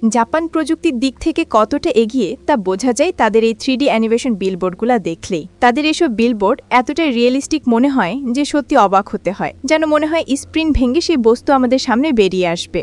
Japan প্রযুক্তির দিক থেকে কতটা এগিয়ে তা বোঝা যায় তাদের এই 3D অ্যানিমেশন বিলবোর্ডগুলো দেখলেই। তাদের এসব বিলবোর্ড এতটাই রিয়েলিস্টিক মনে হয় যে সত্যি অবাক হতে হয়, যেন মনে হয় স্ক্রিন ভেঙে সেই বস্তু আমাদের সামনে বেরিয়ে আসবে।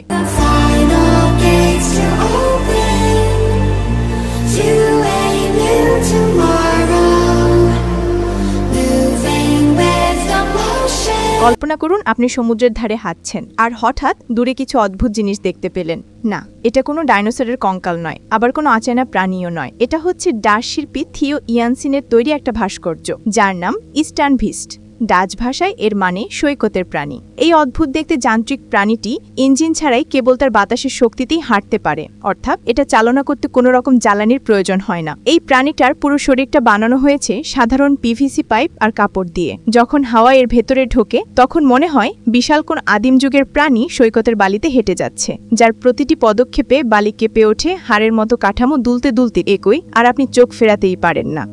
কল্পনা করুন আপনি সমুদ্রের ধারে হাঁটছেন আর হঠাৎ দূরে কিছু অদ্ভুত জিনিস দেখতে পেলেন। না, এটা কোনো ডাইনোসরের কঙ্কাল নয়, আবার কোনো অচেনা প্রাণীও নয়। এটা হচ্ছে ডাচ শিল্পী থিও ইয়ানসিনের তৈরি একটা ভাস্কর্য, যার নাম ইস্টার্নভিস্ট। ডাচ ভাষায় এর মানে সৈকতের প্রাণী। এই অদ্ভুত দেখতে যান্ত্রিক প্রাণীটি ইঞ্জিন ছাড়াই কেবল তার বাতাসের শক্তিতেই হাঁটতে পারে, অর্থাৎ এটা চালনা করতে কোনো রকম জ্বালানির প্রয়োজন হয় না। এই প্রাণীটার পুরো শরীরটা বানানো হয়েছে সাধারণ পিভিসি পাইপ আর কাপড় দিয়ে। যখন হাওয়া এর ভেতরে ঢোকে তখন মনে হয় বিশাল কোন আদিম যুগের প্রাণী সৈকতের বালিতে হেঁটে যাচ্ছে, যার প্রতিটি পদক্ষেপে বালি কেঁপে ওঠে, হাড়ের মতো কাঠামো দুলতে দুলতে একই, আর আপনি চোখ ফেরাতেই পারেন না।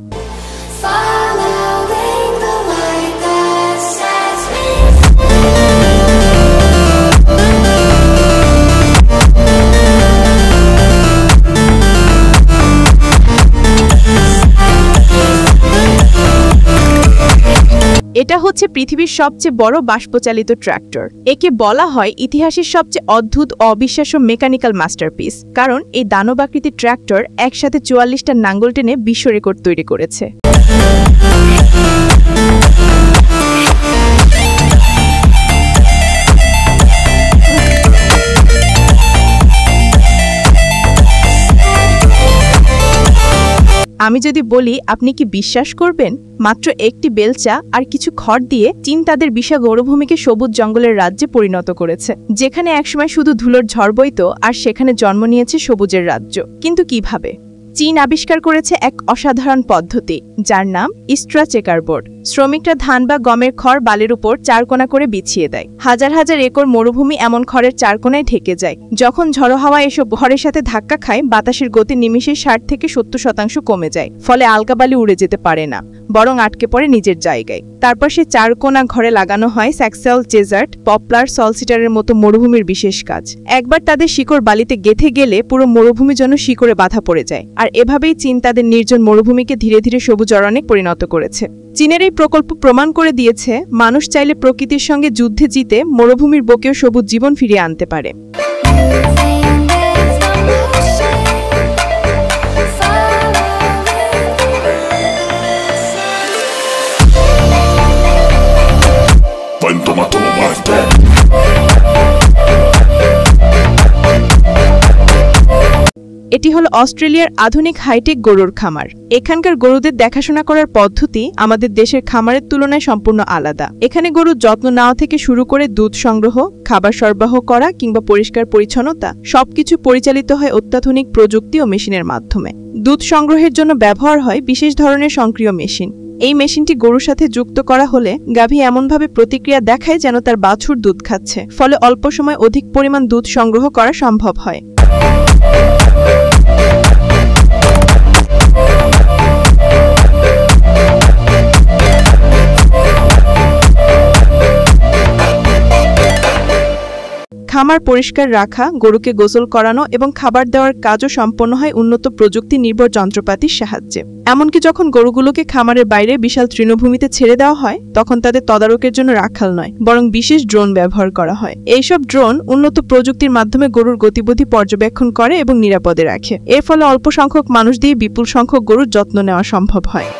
এটা হচ্ছে পৃথিবীর সবচেয়ে বড় বাষ্পচালিত ট্র্যাক্টর। একে বলা হয় ইতিহাসের সবচেয়ে অদ্ভুত অবিশ্বাস্য মেকানিক্যাল মাস্টারপিস, কারণ এই দানবাকৃতির ট্র্যাক্টর একসাথে 44টা নাঙ্গল টেনে বিশ্ব রেকর্ড তৈরি করেছে। আমি যদি বলি আপনি কি বিশ্বাস করবেন? মাত্র একটি বেলচা আর কিছু খড় দিয়ে চীন তাদের বিশাল মরুভূমিকে সবুজ জঙ্গলের রাজ্যে পরিণত করেছে, যেখানে একসময় শুধু ধুলোর ঝড় বইত আর সেখানে জন্ম নিয়েছে সবুজের রাজ্য। কিন্তু কিভাবে? চীন আবিষ্কার করেছে এক অসাধারণ পদ্ধতি, যার নাম ইস্ট্রা চেকারবোর্ড। শ্রমিকরা ধান বা গমের খড় বালির উপর চারকোনা করে বিছিয়ে দেয়। হাজার হাজার একর মরুভূমি এমন খড়ের চারকোনায় ঢেকে যায়। যখন ঝড়ো হাওয়া এসব খড়ের সাথে ধাক্কা খায়, বাতাসের গতি নিমিষে 60 থেকে 70% কমে যায়। ফলে আলগা বালি উড়ে যেতে পারে না, বরং আটকে পড়ে নিজের জায়গায়। তারপর সে চারকোনা ঘরে লাগানো হয় স্যাক্সেল চেজার্ট, পপলার, সলসিটারের মতো মরুভূমির বিশেষ কাজ। একবার তাদের শিকড় বালিতে গেঁথে গেলে পুরো মরুভূমি যেন শিকড়ে বাধা পড়ে যায়। আর এভাবেই চীন তাদের নির্জন মরুভূমিকে ধীরে ধীরে সবুজ অরণ্যে পরিণত করেছে। চীনের এই প্রকল্প প্রমাণ করে দিয়েছে মানুষ চাইলে প্রকৃতির সঙ্গে যুদ্ধে জিতে মরুভূমির বুকেও সবুজ জীবন ফিরিয়ে আনতে পারে। এটি হলো অস্ট্রেলিয়ার আধুনিক হাইটেক গরুর খামার। এখানকার গরুদের দেখাশোনা করার পদ্ধতি আমাদের দেশের খামারের তুলনায় সম্পূর্ণ আলাদা। এখানে গরুর যত্ন নেওয়া থেকে শুরু করে দুধ সংগ্রহ, খাবার সরবরাহ করা কিংবা পরিষ্কার পরিচ্ছন্নতা সবকিছু পরিচালিত হয় অত্যাধুনিক প্রযুক্তি ও মেশিনের মাধ্যমে। দুধ সংগ্রহের জন্য ব্যবহার হয় বিশেষ ধরনের সক্রিয় মেশিন। এই মেশিনটি গরুর সাথে যুক্ত করা হলে গাভী এমনভাবে প্রতিক্রিয়া দেখায় যেন তার বাছুর দুধ খাচ্ছে, ফলে অল্প সময় অধিক পরিমাণ দুধ সংগ্রহ করা সম্ভব হয়। খামার পরিষ্কার রাখা, গরুকে গোসল করানো এবং খাবার দেওয়ার কাজও সম্পন্ন হয় উন্নত প্রযুক্তি নির্ভর যন্ত্রপাতির সাহায্যে। এমনকি যখন গরুগুলোকে খামারের বাইরে বিশাল তৃণভূমিতে ছেড়ে দেওয়া হয়, তখন তাদের তদারকের জন্য রাখাল নয়, বরং বিশেষ ড্রোন ব্যবহার করা হয়। এইসব ড্রোন উন্নত প্রযুক্তির মাধ্যমে গরুর গতিবিধি পর্যবেক্ষণ করে এবং নিরাপদে রাখে। এর ফলে অল্প সংখ্যক মানুষ দিয়ে বিপুল সংখ্যক গরুর যত্ন নেওয়া সম্ভব হয়।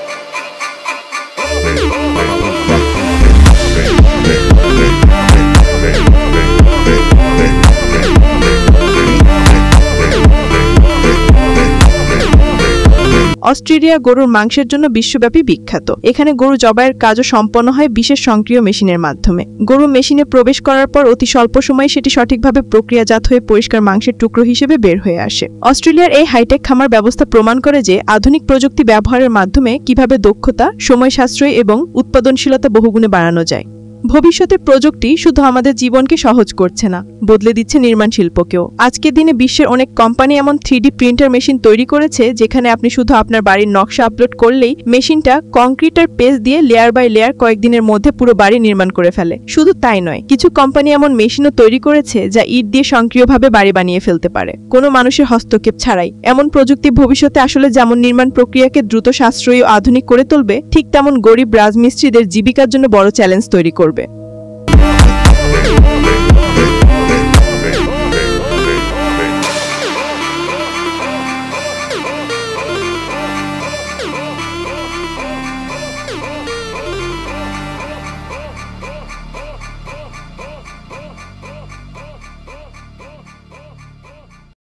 অস্ট্রেলিয়া গরুর মাংসের জন্য বিশ্বব্যাপী বিখ্যাত। এখানে গরু জবাইয়ের কাজও সম্পন্ন হয় বিশেষ সক্রিয় মেশিনের মাধ্যমে। গরু মেশিনে প্রবেশ করার পর অতি স্বল্প সময়ে সেটি সঠিকভাবে প্রক্রিয়াজাত হয়ে পরিষ্কার মাংসের টুকরো হিসেবে বের হয়ে আসে। অস্ট্রেলিয়ার এই হাইটেক খামার ব্যবস্থা প্রমাণ করে যে আধুনিক প্রযুক্তি ব্যবহারের মাধ্যমে কিভাবে দক্ষতা, সময় সাশ্রয় এবং উৎপাদনশীলতা বহুগুণে বাড়ানো যায়। ভবিষ্যতে প্রযুক্তি শুধু আমাদের জীবনকে সহজ করছে না, বদলে দিচ্ছে নির্মাণ শিল্পকেও। আজকের দিনে বিশ্বের অনেক কোম্পানি এমন 3D প্রিন্টার মেশিন তৈরি করেছে যেখানে আপনি শুধু আপনার বাড়ির নকশা আপলোড করলেই মেশিনটা কংক্রিটের পেস্ট দিয়ে লেয়ার বাই লেয়ার কয়েকদিনের মধ্যে পুরো বাড়ি নির্মাণ করে ফেলে। শুধু তাই নয়, কিছু কোম্পানি এমন মেশিনও তৈরি করেছে যা ইট দিয়ে স্বয়ংক্রিয়ভাবে বাড়ি বানিয়ে ফেলতে পারে, কোনো মানুষের হস্তক্ষেপ ছাড়াই। এমন প্রযুক্তি ভবিষ্যতে আসলে যেমন নির্মাণ প্রক্রিয়াকে দ্রুত, সাশ্রয়ী ও আধুনিক করে তুলবে, ঠিক তেমন গরিব রাজমিস্ত্রিদের জীবিকার জন্য বড় চ্যালেঞ্জ তৈরি করবে।